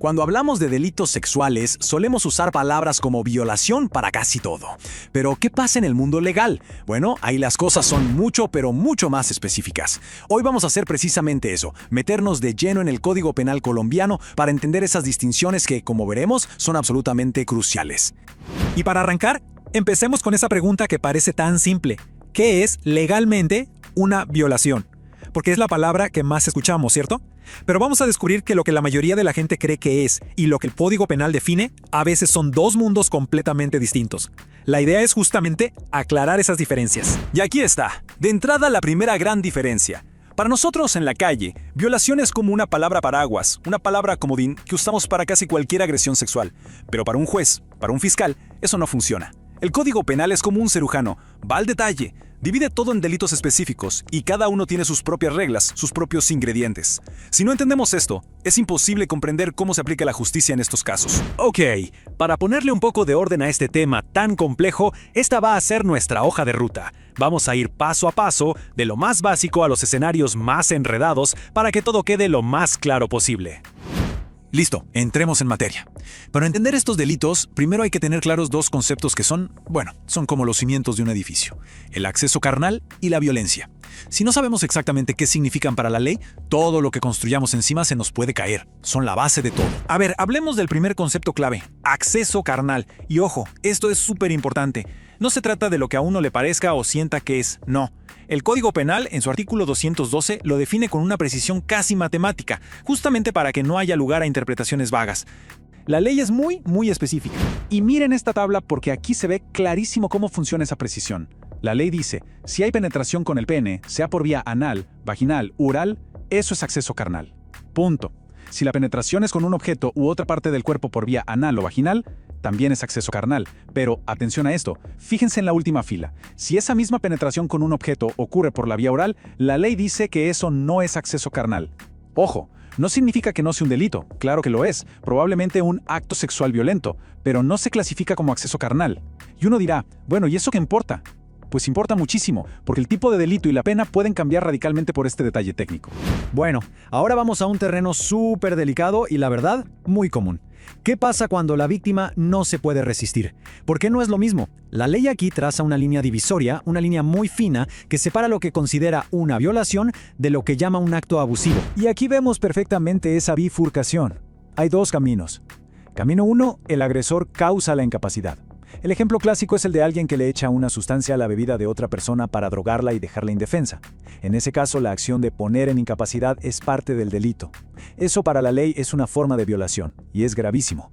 Cuando hablamos de delitos sexuales, solemos usar palabras como violación para casi todo. Pero, ¿qué pasa en el mundo legal? Bueno, ahí las cosas son mucho, pero mucho más específicas. Hoy vamos a hacer precisamente eso, meternos de lleno en el Código Penal colombiano para entender esas distinciones que, como veremos, son absolutamente cruciales. Y para arrancar, empecemos con esa pregunta que parece tan simple. ¿Qué es legalmente una violación? Porque es la palabra que más escuchamos, ¿cierto? Pero vamos a descubrir que lo que la mayoría de la gente cree que es y lo que el Código Penal define a veces son dos mundos completamente distintos. La idea es justamente aclarar esas diferencias. Y aquí está, de entrada la primera gran diferencia. Para nosotros en la calle, violación es como una palabra paraguas, una palabra comodín que usamos para casi cualquier agresión sexual. Pero para un juez, para un fiscal, eso no funciona. El Código Penal es como un cirujano, va al detalle, divide todo en delitos específicos y cada uno tiene sus propias reglas, sus propios ingredientes. Si no entendemos esto, es imposible comprender cómo se aplica la justicia en estos casos. Ok, para ponerle un poco de orden a este tema tan complejo, esta va a ser nuestra hoja de ruta. Vamos a ir paso a paso, de lo más básico a los escenarios más enredados, para que todo quede lo más claro posible. Listo, entremos en materia. Para entender estos delitos, primero hay que tener claros dos conceptos que son como los cimientos de un edificio: el acceso carnal y la violencia. Si no sabemos exactamente qué significan para la ley, todo lo que construyamos encima se nos puede caer. Son la base de todo. A ver, hablemos del primer concepto clave, acceso carnal. Y ojo, esto es súper importante. No se trata de lo que a uno le parezca o sienta que es, no. El Código Penal, en su artículo 212, lo define con una precisión casi matemática, justamente para que no haya lugar a interpretaciones vagas. La ley es muy específica. Y miren esta tabla porque aquí se ve clarísimo cómo funciona esa precisión. La ley dice, si hay penetración con el pene, sea por vía anal, vaginal u oral, eso es acceso carnal. Punto. Si la penetración es con un objeto u otra parte del cuerpo por vía anal o vaginal, también es acceso carnal. Pero, atención a esto, fíjense en la última fila. Si esa misma penetración con un objeto ocurre por la vía oral, la ley dice que eso no es acceso carnal. Ojo, no significa que no sea un delito, claro que lo es, probablemente un acto sexual violento, pero no se clasifica como acceso carnal. Y uno dirá, bueno, ¿y eso qué importa? Pues importa muchísimo, porque el tipo de delito y la pena pueden cambiar radicalmente por este detalle técnico. Bueno, ahora vamos a un terreno súper delicado y la verdad, muy común. ¿Qué pasa cuando la víctima no se puede resistir? ¿Por qué no es lo mismo? La ley aquí traza una línea divisoria, una línea muy fina, que separa lo que considera una violación de lo que llama un acto abusivo. Y aquí vemos perfectamente esa bifurcación. Hay dos caminos. Camino 1, el agresor causa la incapacidad. El ejemplo clásico es el de alguien que le echa una sustancia a la bebida de otra persona para drogarla y dejarla indefensa. En ese caso, la acción de poner en incapacidad es parte del delito. Eso para la ley es una forma de violación, y es gravísimo.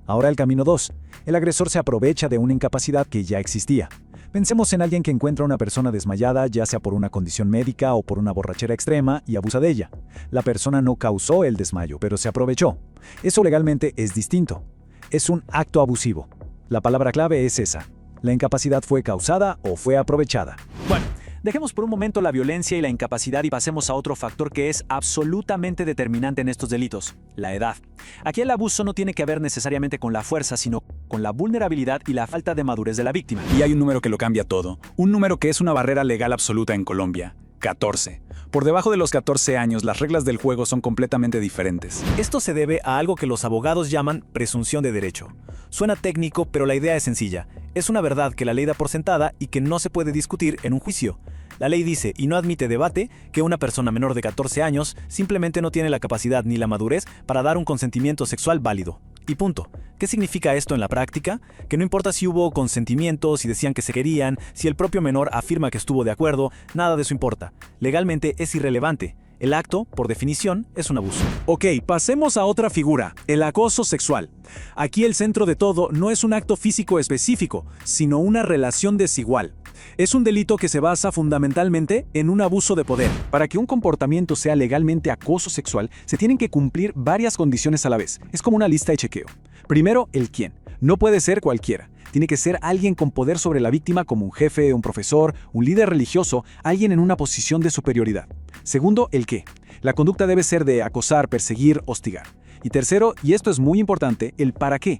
Ahora el camino 2. El agresor se aprovecha de una incapacidad que ya existía. Pensemos en alguien que encuentra a una persona desmayada, ya sea por una condición médica o por una borrachera extrema, y abusa de ella. La persona no causó el desmayo, pero se aprovechó. Eso legalmente es distinto. Es un acto abusivo. La palabra clave es esa. La incapacidad fue causada o fue aprovechada. Bueno, dejemos por un momento la violencia y la incapacidad y pasemos a otro factor que es absolutamente determinante en estos delitos: la edad. Aquí el abuso no tiene que ver necesariamente con la fuerza, sino con la vulnerabilidad y la falta de madurez de la víctima. Y hay un número que lo cambia todo. Un número que es una barrera legal absoluta en Colombia: 14. Por debajo de los 14 años, las reglas del juego son completamente diferentes. Esto se debe a algo que los abogados llaman presunción de derecho. Suena técnico, pero la idea es sencilla. Es una verdad que la ley da por sentada y que no se puede discutir en un juicio. La ley dice, y no admite debate, que una persona menor de 14 años simplemente no tiene la capacidad ni la madurez para dar un consentimiento sexual válido. Y punto. ¿Qué significa esto en la práctica? Que no importa si hubo consentimiento, si decían que se querían, si el propio menor afirma que estuvo de acuerdo, nada de eso importa. Legalmente es irrelevante. El acto, por definición, es un abuso. Ok, pasemos a otra figura, el acoso sexual. Aquí el centro de todo no es un acto físico específico, sino una relación desigual. Es un delito que se basa fundamentalmente en un abuso de poder. Para que un comportamiento sea legalmente acoso sexual, se tienen que cumplir varias condiciones a la vez. Es como una lista de chequeo. Primero, el quién. No puede ser cualquiera. Tiene que ser alguien con poder sobre la víctima, como un jefe, un profesor, un líder religioso, alguien en una posición de superioridad. Segundo, el qué. La conducta debe ser de acosar, perseguir, hostigar. Y tercero, y esto es muy importante, el para qué.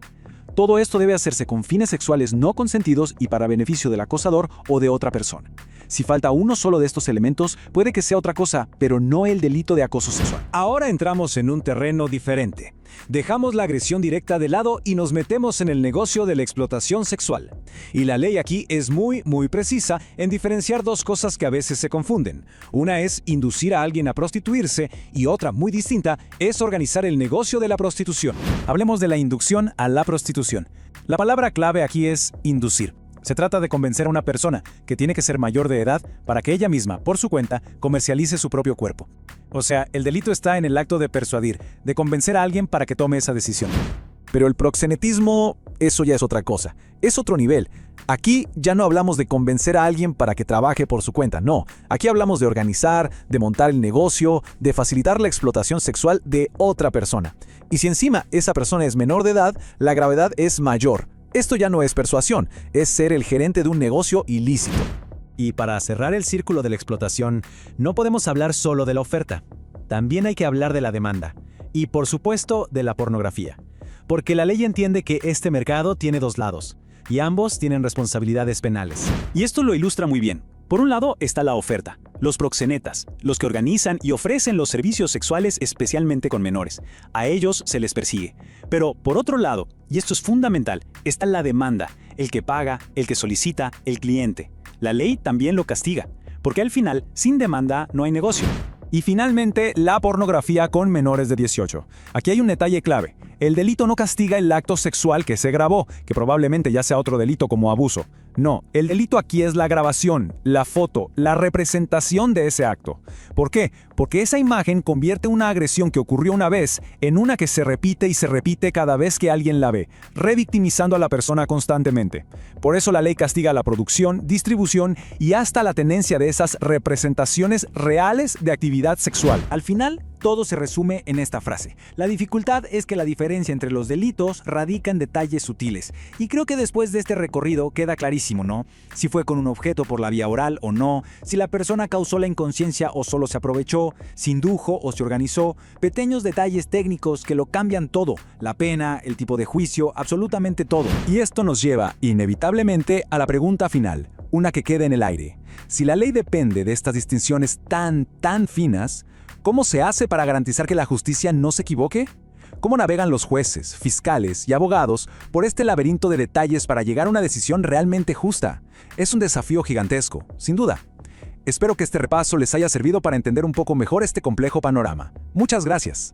Todo esto debe hacerse con fines sexuales no consentidos y para beneficio del acosador o de otra persona. Si falta uno solo de estos elementos, puede que sea otra cosa, pero no el delito de acoso sexual. Ahora entramos en un terreno diferente. Dejamos la agresión directa de lado y nos metemos en el negocio de la explotación sexual. Y la ley aquí es muy precisa en diferenciar dos cosas que a veces se confunden. Una es inducir a alguien a prostituirse y otra muy distinta es organizar el negocio de la prostitución. Hablemos de la inducción a la prostitución. La palabra clave aquí es inducir. Se trata de convencer a una persona, que tiene que ser mayor de edad, para que ella misma, por su cuenta, comercialice su propio cuerpo. O sea, el delito está en el acto de persuadir, de convencer a alguien para que tome esa decisión. Pero el proxenetismo, eso ya es otra cosa. Es otro nivel. Aquí ya no hablamos de convencer a alguien para que trabaje por su cuenta, no. Aquí hablamos de organizar, de montar el negocio, de facilitar la explotación sexual de otra persona. Y si encima esa persona es menor de edad, la gravedad es mayor. Esto ya no es persuasión, es ser el gerente de un negocio ilícito. Y para cerrar el círculo de la explotación, no podemos hablar solo de la oferta. También hay que hablar de la demanda. Y por supuesto, de la pornografía. Porque la ley entiende que este mercado tiene dos lados, y ambos tienen responsabilidades penales. Y esto lo ilustra muy bien. Por un lado está la oferta, los proxenetas, los que organizan y ofrecen los servicios sexuales especialmente con menores. A ellos se les persigue. Pero por otro lado, y esto es fundamental, está la demanda, el que paga, el que solicita, el cliente. La ley también lo castiga, porque al final, sin demanda no hay negocio. Y finalmente, la pornografía con menores de 18. Aquí hay un detalle clave. El delito no castiga el acto sexual que se grabó, que probablemente ya sea otro delito como abuso. No, el delito aquí es la grabación, la foto, la representación de ese acto. ¿Por qué? Porque esa imagen convierte una agresión que ocurrió una vez en una que se repite y se repite cada vez que alguien la ve, revictimizando a la persona constantemente. Por eso la ley castiga la producción, distribución y hasta la tenencia de esas representaciones reales de actividad sexual. Al final, todo se resume en esta frase. La dificultad es que la diferencia entre los delitos radica en detalles sutiles. Y creo que después de este recorrido queda clarísimo, ¿no? Si fue con un objeto por la vía oral o no, si la persona causó la inconsciencia o solo se aprovechó, si indujo o se organizó, pequeños detalles técnicos que lo cambian todo, la pena, el tipo de juicio, absolutamente todo. Y esto nos lleva, inevitablemente, a la pregunta final, una que queda en el aire. Si la ley depende de estas distinciones tan finas, ¿cómo se hace para garantizar que la justicia no se equivoque? ¿Cómo navegan los jueces, fiscales y abogados por este laberinto de detalles para llegar a una decisión realmente justa? Es un desafío gigantesco, sin duda. Espero que este repaso les haya servido para entender un poco mejor este complejo panorama. Muchas gracias.